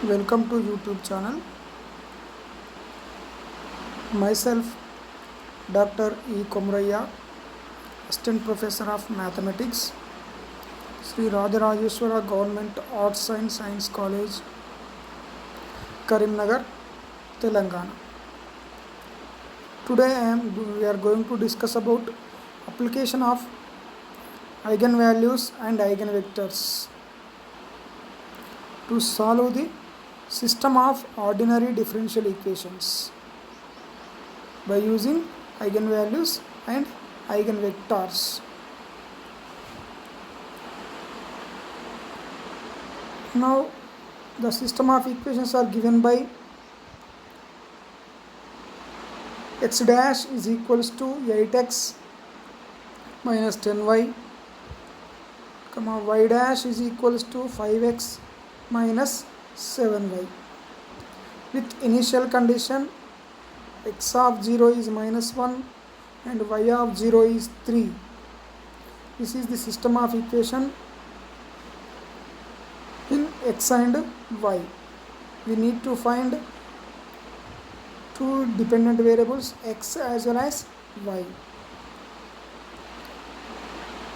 Welcome to YouTube channel. Myself Dr. E. Komraya, Assistant Professor of Mathematics, Sri Rajarajeshwara Government Arts and Science College, Karimnagar, Telangana. Today we are going to discuss about application of eigenvalues and eigenvectors to solve the system of ordinary differential equations by using eigenvalues and eigenvectors. Now the system of equations are given by x dash is equals to 8x minus 10y, y dash is equals to 5x minus 7y. With initial condition x of 0 is minus 1 and y of 0 is 3. This is the system of equation in x and y. We need to find two dependent variables x as well as y.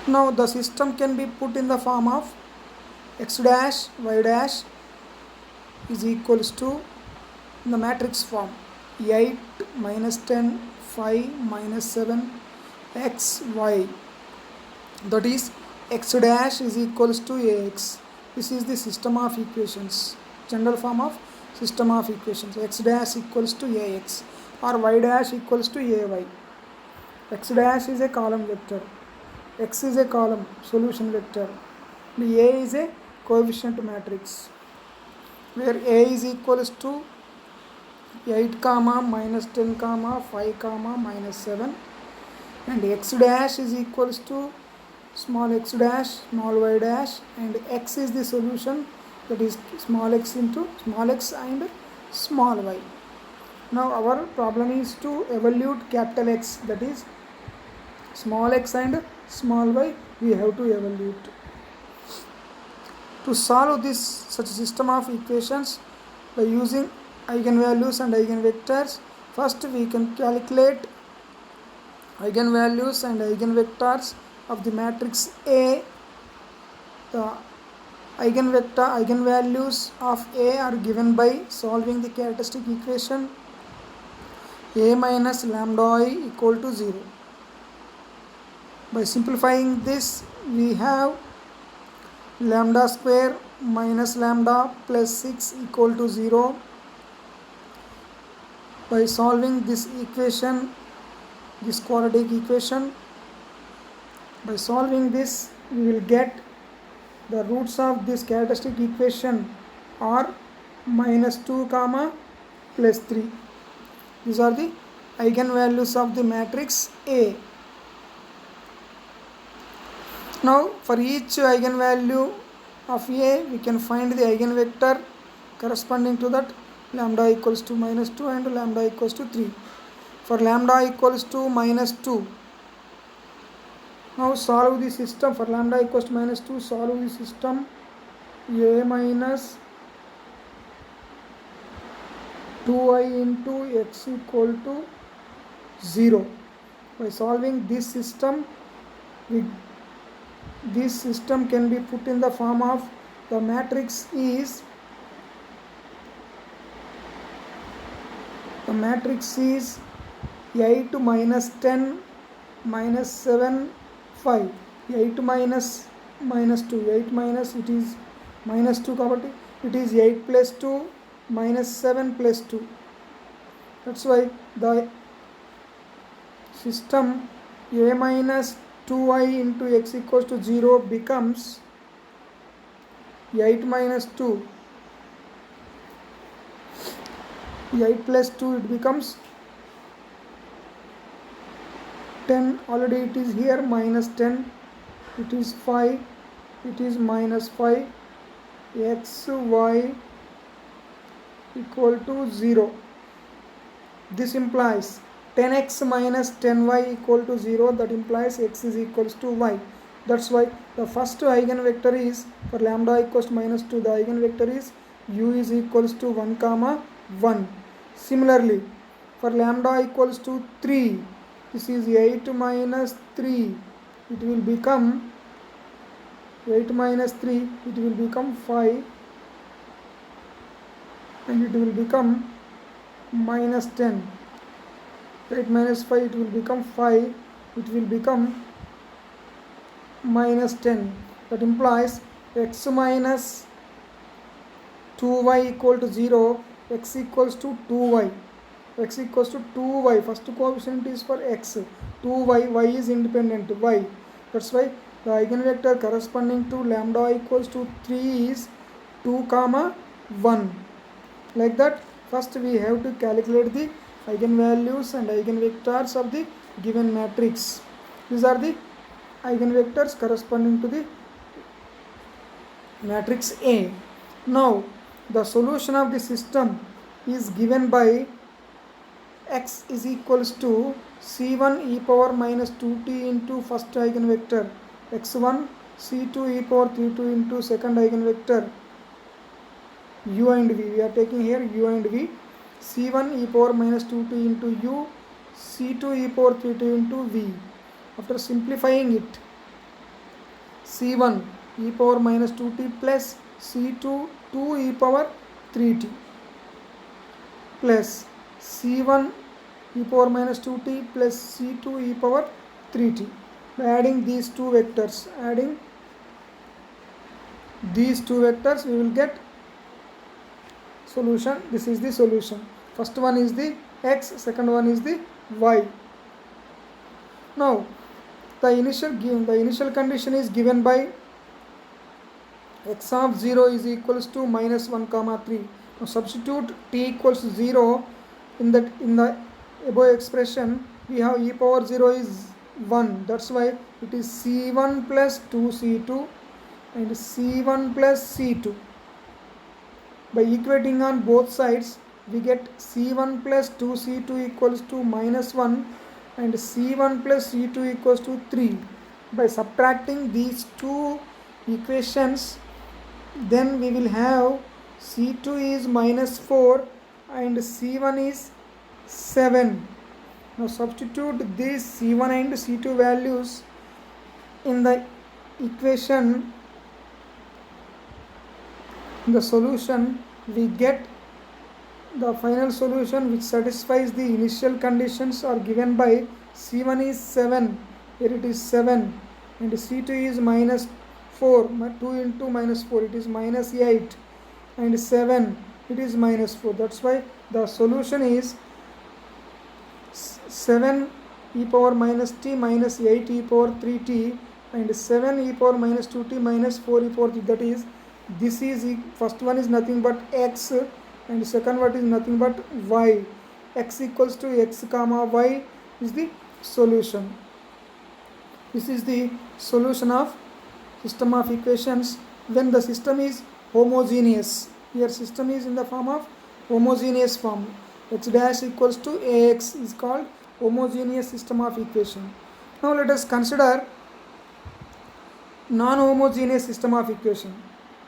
Now the system can be put in the form of x dash y dash is equals to in the matrix form 8 minus 10 5 minus 7 x y, that is x dash is equals to ax. This is the system of equations, general form of system of equations. X dash equals to ax or y dash equals to ay. X dash is a column vector, x is a column solution vector, the a is a coefficient matrix where a is equals to 8 comma minus 10 comma 5 comma minus 7 and x dash is equals to small x dash small y dash and x is the solution, that is small x into small x and small y. Now our problem is to evaluate capital X, that is small x and small y we have to evaluate. To solve this such a system of equations by using eigenvalues and eigenvectors, first we can calculate eigenvalues and eigenvectors of the matrix A. The eigenvalues of A are given by solving the characteristic equation A minus lambda I equal to 0. By simplifying this, we have lambda square minus lambda plus 6 equal to 0. By solving this equation, this quadratic equation, by solving this we will get the roots of this characteristic equation are minus 2 comma plus 3. These are the eigenvalues of the matrix A. Now for each eigenvalue of A we can find the eigenvector corresponding to that. Lambda equals to minus 2 and lambda equals to 3. For lambda equals to minus 2, now solve the system. For lambda equals to minus 2, solve the system A minus 2i into x equal to 0. By solving this system, this system can be put in the form of the matrix is 8 minus 10 minus 7 5. 8 minus 2, 8 minus it is minus 2 kabatti it is 8 plus 2 minus 7 plus 2. That's why the system A minus 2i into x equals to 0 becomes 8 minus 2, 8 plus 2 it becomes 10. Already it is here minus 10, it is 5, it is minus 5, x y equal to 0. This implies 10x minus 10y equal to 0, that implies x is equals to y. That's why the first eigenvector is for lambda equals to minus 2, the eigenvector is u is equals to 1 comma 1. Similarly, for lambda equals to 3, this is 8 minus 3, it will become 8 minus 3, it will become 5, and it will become minus 10. 8 minus 5, it will become 5, it will become minus 10. That implies x minus 2y equal to 0, x equals to 2y. X equals to 2y, first coefficient is for x, 2y, y is independent, y. That's why the eigenvector corresponding to lambda equals to 3 is 2 comma 1. Like that, first we have to calculate the eigenvalues and eigenvectors of the given matrix. These are the eigenvectors corresponding to the matrix A. Now, the solution of the system is given by x is equals to c1 e power minus 2t into first eigenvector, x1 c2 e power 32 into second eigenvector u and v. We are taking here u and v. c1 e power minus 2t into u, c2 e power 32 into v. After simplifying it, c1 e power minus 2t plus c2 2 e power 3t plus c1 e power minus 2t plus c2 e power 3t. By adding these two vectors, we will get solution. This is the solution. First one is the x, second one is the y. Now, the initial condition is given by x of 0 is equals to minus 1 comma 3. Now substitute t equals 0 in the above expression. We have e power 0 is 1. That's why it is c1 plus 2c2 and c1 plus c2. By equating on both sides, we get c1 plus 2c2 equals to minus 1 and c1 plus c2 equals to 3. By subtracting these two equations, then we will have c2 is minus 4 and c1 is 7. Now substitute these c1 and c2 values in the equation, in the solution. We get the final solution which satisfies the initial conditions are given by c1 is 7, here it is 7, and c2 is minus 4, 2 into minus 4, it is minus 8, and 7, it is minus 4. That's why the solution is 7 e power minus t minus 8 e power 3t and 7 e power minus 2t minus 4 e power 3. That is, this is, first one is nothing but x and second one is nothing but y. X equals to x comma y is the solution. This is the solution of system of equations when the system is homogeneous. Here system is in the form of homogeneous form. X dash equals to ax is called homogeneous system of equation. Now let us consider non-homogeneous system of equation.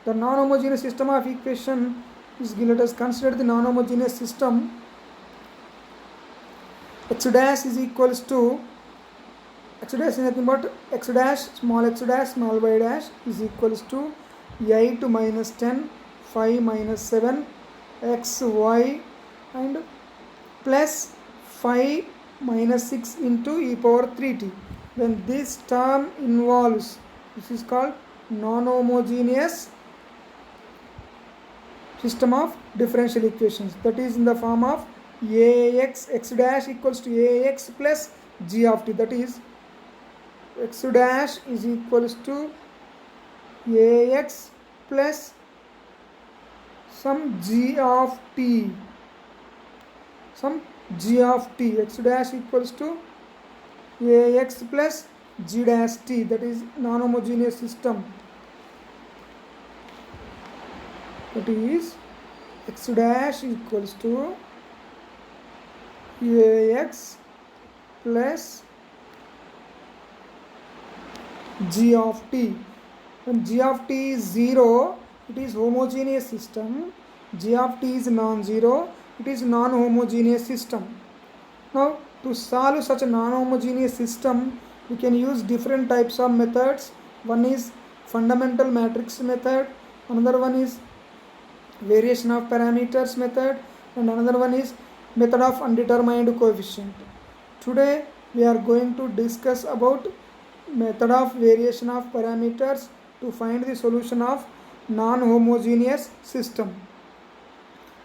The non-homogeneous system of equation is, let us consider the non-homogeneous system. X dash is equals to, x dash is nothing but x dash small y dash is equals to 8 minus 10, 5 minus 7, x, y and plus 5 minus 6 into e power 3t. When this term involves, this is called non-homogeneous system of differential equations. That is in the form of ax, x dash equals to ax plus g of t. That is, x dash is equals to ax plus some g of t, x dash equals to ax plus g dash t. That is non-homogeneous system. That is, x dash equals to ax plus g of t. When g of t is 0, it is homogeneous system. g of t is non-zero, it is non-homogeneous system. Now to solve such a non-homogeneous system, we can use different types of methods. One is fundamental matrix method, another one is variation of parameters method, and another one is method of undetermined coefficient. Today we are going to discuss about method of variation of parameters to find the solution of non-homogeneous system.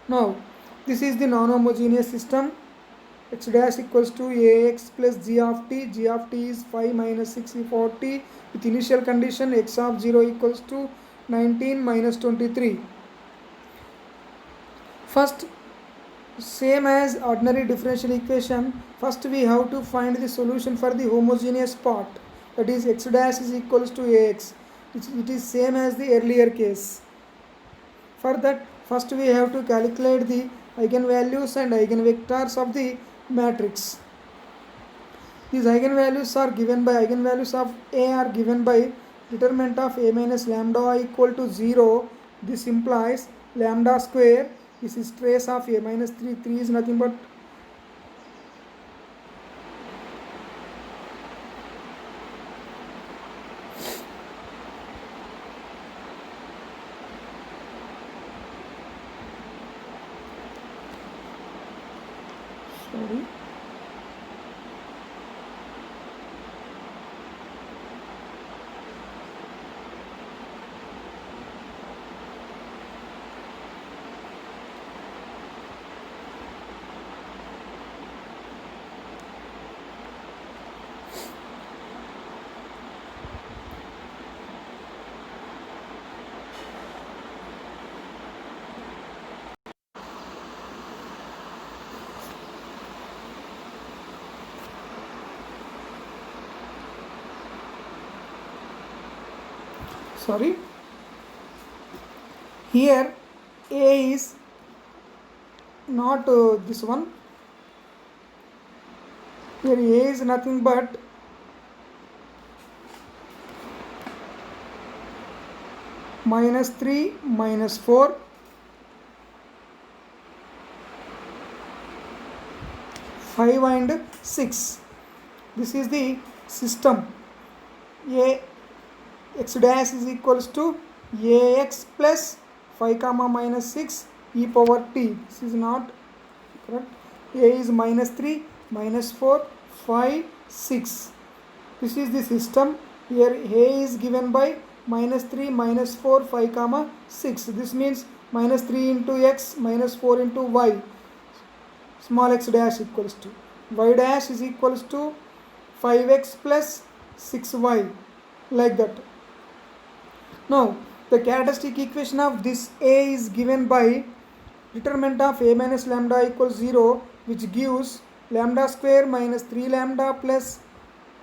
Now this is the non-homogeneous system. X dash equals to ax plus g of t is 5 minus 6 for t with initial condition x of 0 equals to 19 minus 23. First, same as ordinary differential equation, first we have to find the solution for the homogeneous part, that is x dash is equals to ax. It is same as the earlier case. For that, first we have to calculate the eigenvalues and eigenvectors of the matrix. These eigenvalues are given by eigenvalues of A are given by determinant of A minus lambda I equal to 0. This implies lambda square. This is trace of A minus 3. 3 is nothing but sorry. Sorry. Here A is not this one. Here A is nothing but minus 3 minus 4 5 and 6. This is the system. A x dash is equals to ax plus 5 comma minus 6 e power t. This is not correct. A is minus 3 minus 4 5 6. This is the system. Here A is given by minus 3 minus 4 5 comma 6. This means minus 3 into x minus 4 into y. Small x dash equals to y dash is equals to 5x plus 6y, like that. Now the characteristic equation of this A is given by determinant of A minus lambda equals 0, which gives lambda square minus 3 lambda plus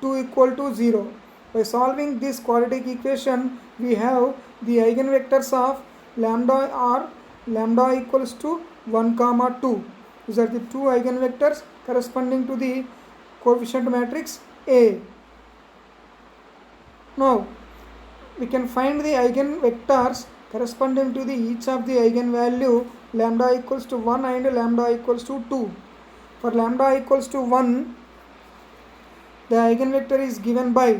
2 equal to 0. By solving this quadratic equation, we have the eigenvectors of lambda are lambda equals to 1 comma 2. These are the two eigenvectors corresponding to the coefficient matrix A. Now we can find the eigenvectors corresponding to the each of the eigenvalue lambda equals to 1 and lambda equals to 2. For lambda equals to 1, the eigenvector is given by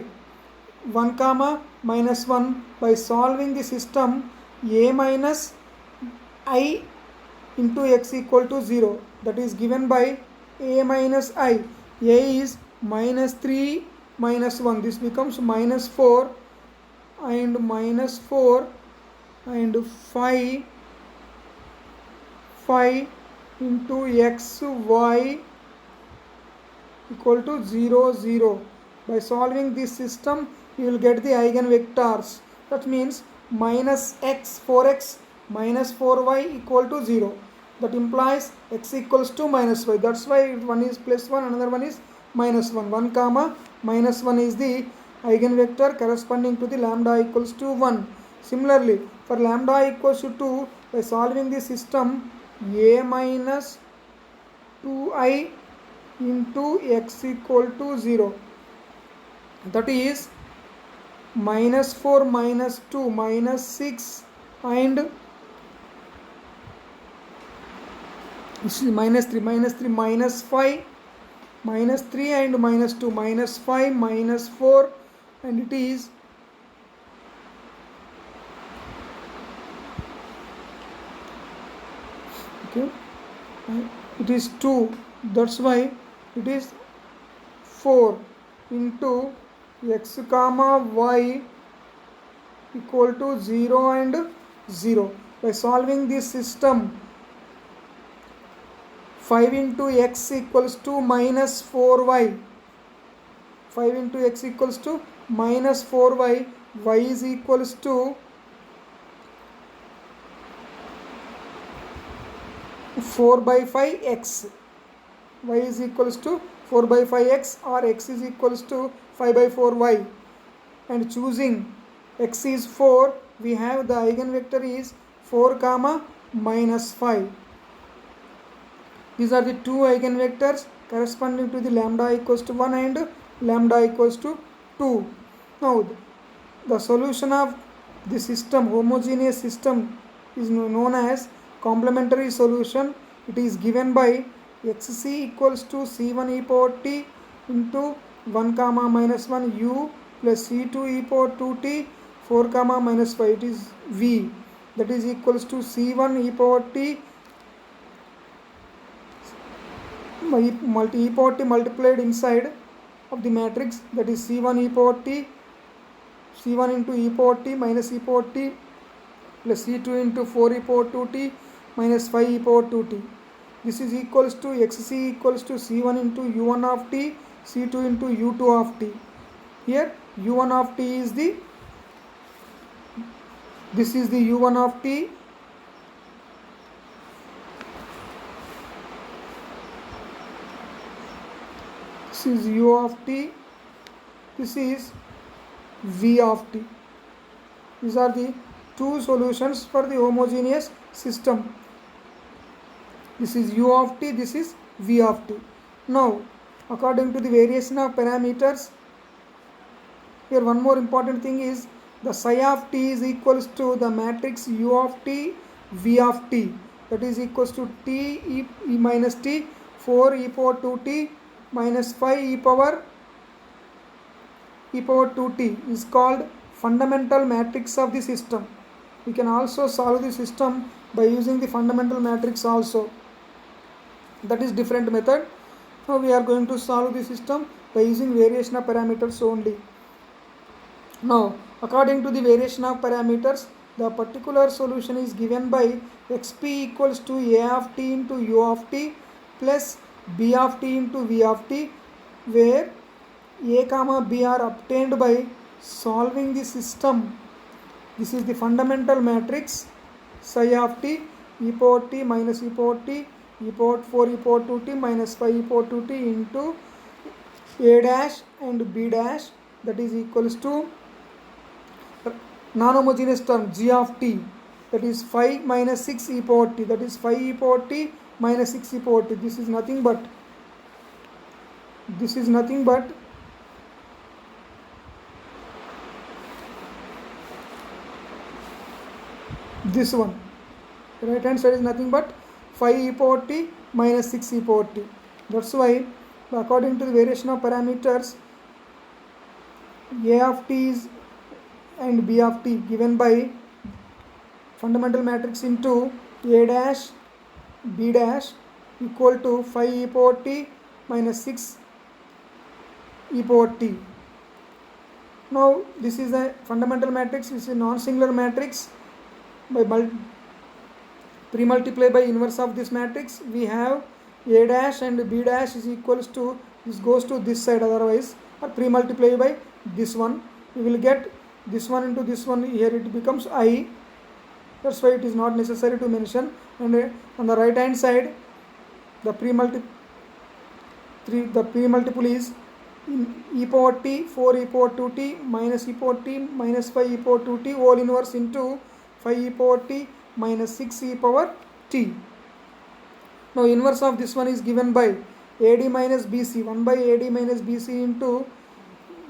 1 comma minus 1. By solving the system A minus I into x equal to 0, that is given by A minus I. A is minus 3 minus 1. This becomes minus 4 and minus 4 and 5 into x y equal to 0 0. By solving this system, you will get the eigenvectors. That means minus x 4x minus 4y equal to 0. That implies x equals to minus y. That's why one is plus 1, another one is minus 1. 1 comma minus 1 is the eigenvector corresponding to the lambda equals to 1. Similarly, for lambda equals to 2, by solving the system A minus 2i into x equal to 0, that is minus 4 minus 2 minus 6 and This is minus 3 minus 5 minus 3 and minus 2 minus 5 minus 4 and it is okay, it is 2, that's why it is 4 into x comma y equal to 0 and 0. By solving this system, 5 into x equals to minus 4y. 5 into x equals to minus 4y. Y is equals to 4 by 5 x. Y is equals to 4 by 5 x, or x is equals to 5 by 4 y. And choosing x is 4, we have the eigenvector is 4 comma minus 5. These are the two eigenvectors corresponding to the lambda equals to 1 and lambda equals to 2. Now the solution of the system, homogeneous system, is known as complementary solution. It is given by xc equals to c1 e power t into 1 comma minus 1 u plus c2 e power 2t 4 comma minus 5. It is v, that is equals to c1 e power t e power t multiplied inside of the matrix, that is c1 e power t, c1 into e power t minus e power t plus c2 into 4 e power 2t minus 5 e power 2t. This is equals to xc equals to c1 into u1 of t, c2 into u2 of t. Here u1 of t is the, this is the u1 of t, this is u of t, this is v of t. These are the two solutions for the homogeneous system. This is u of t, this is v of t. Now according to the variation of parameters, here one more important thing is the psi of t is equals to the matrix u of t v of t, that is equals to t e minus t 4 e power 2t minus 5 e power 2t is called fundamental matrix of the system. We can also solve the system by using the fundamental matrix also. That is different method. Now we are going to solve the system by using variation of parameters only. Now according to the variation of parameters, the particular solution is given by xp equals to a of t into u of t plus b of t into v of t, where a comma b are obtained by solving the system. This is the fundamental matrix psi of t e power t minus e power t e power 4 e power 2t minus 5 e power 2t into a dash and b dash, that is equals to non-homogeneous term g of t, that is 5 minus 6 e power t, that is 5 e power t minus 6 e power t. This is nothing but this one. The right hand side is nothing but 5 e power t minus 6 e power t. That's why according to the variation of parameters, a of t is and b of t given by fundamental matrix into a dash b dash equal to 5 e power t minus 6 e power t. Now this is a fundamental matrix, this is a non-singular matrix. By pre-multiply by inverse of this matrix, we have a dash and b dash is equals to, this goes to this side otherwise, or pre-multiply by this one, we will get this one into this one, here it becomes I. That's why it is not necessary to mention. And on the right hand side, the pre-multiple is e power t 4 e power 2t minus e power t minus 5 e power 2t whole inverse into 5 e power t minus 6 e power t. Now inverse of this one is given by AD minus BC, 1 by AD minus BC into,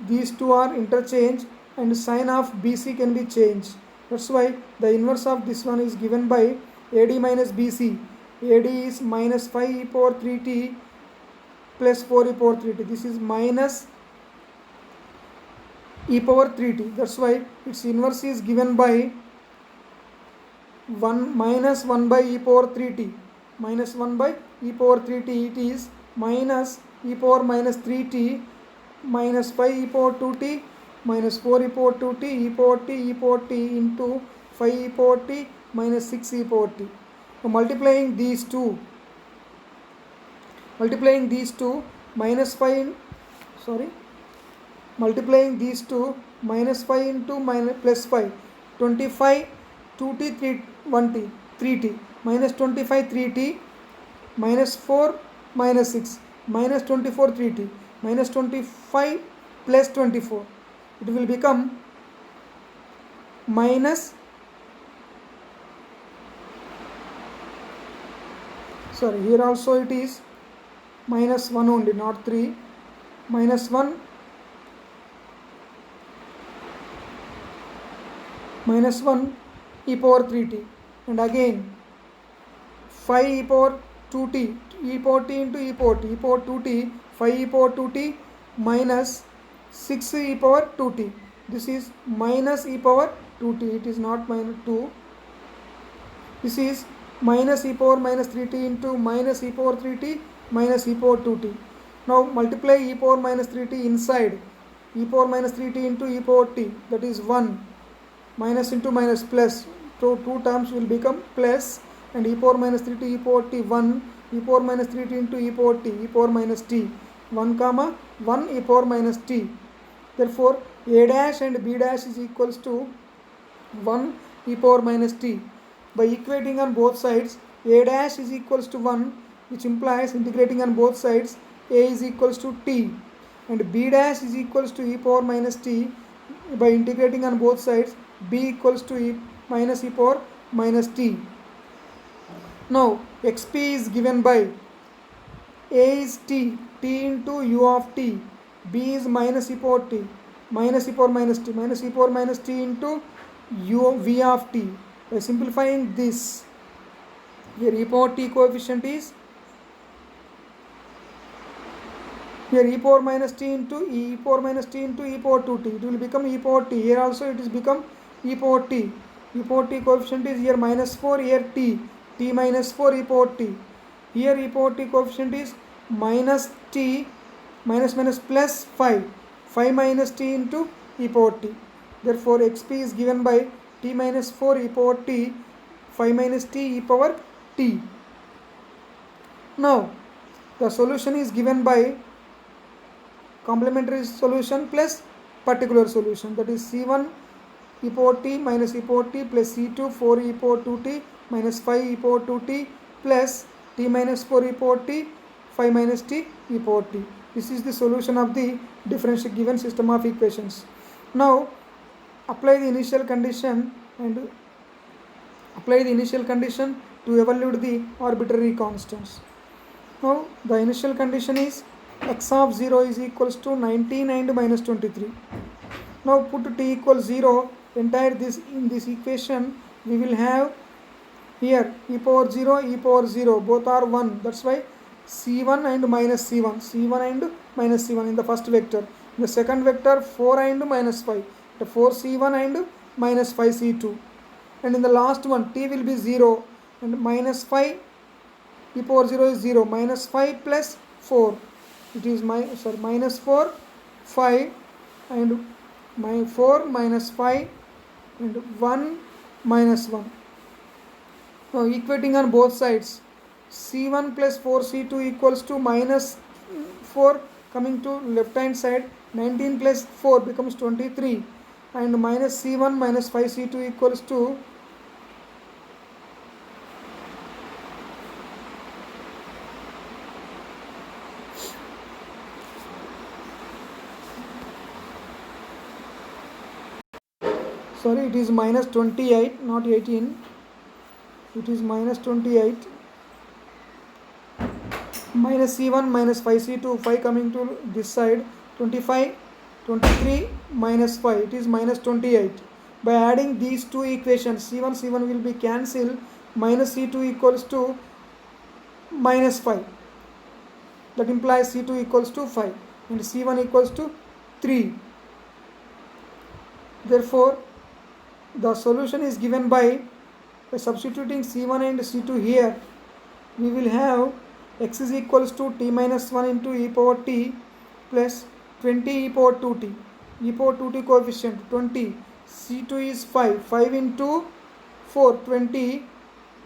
these two are interchanged and sign of BC can be changed. That's why the inverse of this one is given by AD minus BC. AD is minus 5 e power 3t plus 4 e power 3t. This is minus e power 3t. That's why its inverse is given by 1 minus 1 by e power 3t. Minus 1 by e power 3t. It is minus e power minus 3t minus 5 e power 2t minus 4 e power 2t e power t into 5 e power t minus 6 e power t. So multiplying these two minus 5 multiplying these two minus 5 into minus plus 5 25 2t 3 1t 3t minus 25 3t minus 4 minus 6 minus 24 3t minus 25 plus 24. It will become minus here also it is minus 1 only, not 3. Minus 1 e power 3t, and again 5 e power 2t e power t into e power 2t 5 e power 2t minus 6 e power 2t. This is minus e power 2t. It is not minus 2. This is minus e power minus 3t into minus e power 3t minus e power 2t. Now multiply e power minus 3t inside. E power minus 3t into e power t, that is 1. Minus into minus plus. So two terms will become plus, and e power minus 3t e power t 1. E power minus 3t into e power t e power minus t 1 comma 1 e power minus t. Therefore a dash and b dash is equals to 1 e power minus t. By equating on both sides, a dash is equals to 1, which implies integrating on both sides a is equals to t, and b dash is equals to e power minus t. By integrating on both sides, b equals to e minus e power minus t. Now xp is given by a is t into u of t, b is minus e power t minus e power minus t minus e power minus t into u v of t. By simplifying this, here e power t coefficient is here e power minus t into e power minus t into e power 2t. It will become e power t. Here also it is become e power t. E power t coefficient is here minus 4, here t minus 4 e power t. Here e power t coefficient is minus t minus plus 5 minus t into e power t. Therefore xp is given by t minus 4 e power t 5 minus t e power t. Now the solution is given by complementary solution plus particular solution, that is c1 e power t minus e power t plus c2 4 e power 2t minus 5 e power 2t plus t minus 4 e power t 5 minus t e power t. This is the solution of the differential given system of equations. Now apply the initial condition to evaluate the arbitrary constants. Now the initial condition is x of 0 is equals to 19 and minus 23. Now put t equals 0, entire this in this equation we will have here e power 0 both are 1. That's why c1 and minus c1 and minus c1 in the first vector. In the second vector 4 and minus 5, the 4c1 and minus 5c2, and in the last one t will be 0 and minus 5 e power 0 is 0 minus 5 plus 4, it is minus 4 5 and 4 minus 5 and 1 minus 1. Now equating on both sides, c1 plus 4c2 equals to minus 4, coming to left hand side 19 plus 4 becomes 23, and minus c1 minus 5c2 equals to it is minus 28, not 18. It is minus 28. Minus c1 minus 5c2, 5 coming to this side, 25, 23 minus 5, it is minus 28. By adding these two equations, c1 will be cancelled, minus c2 equals to minus 5. That implies C2 equals to 5 and C1 equals to 3. Therefore, the solution is given by substituting C1 and C2 here. We will have x is equals to t minus 1 into e power t plus 20 e power 2t. E power 2t coefficient 20. C2 is 5. 5 into 4, 20,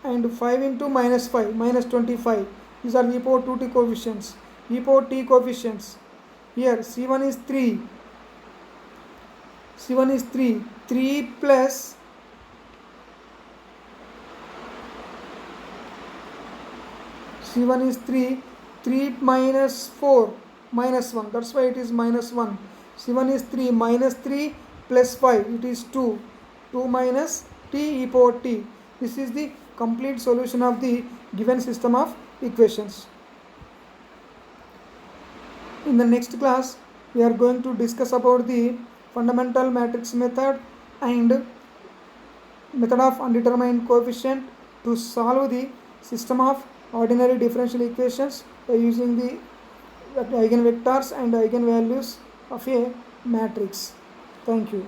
and 5 into minus 5, minus 25. These are e power 2t coefficients. E power t coefficients. Here C1 is 3. C1 is 3. 3 plus C1 is 3. 3 minus 4, minus 1. That's why it is minus 1. C1 is 3 minus 3 plus 5. It is 2. 2 minus t e power t. This is the complete solution of the given system of equations. In the next class, we are going to discuss about the fundamental matrix method and method of undetermined coefficient to solve the system of ordinary differential equations by using the eigenvectors and eigenvalues of a matrix. Thank you.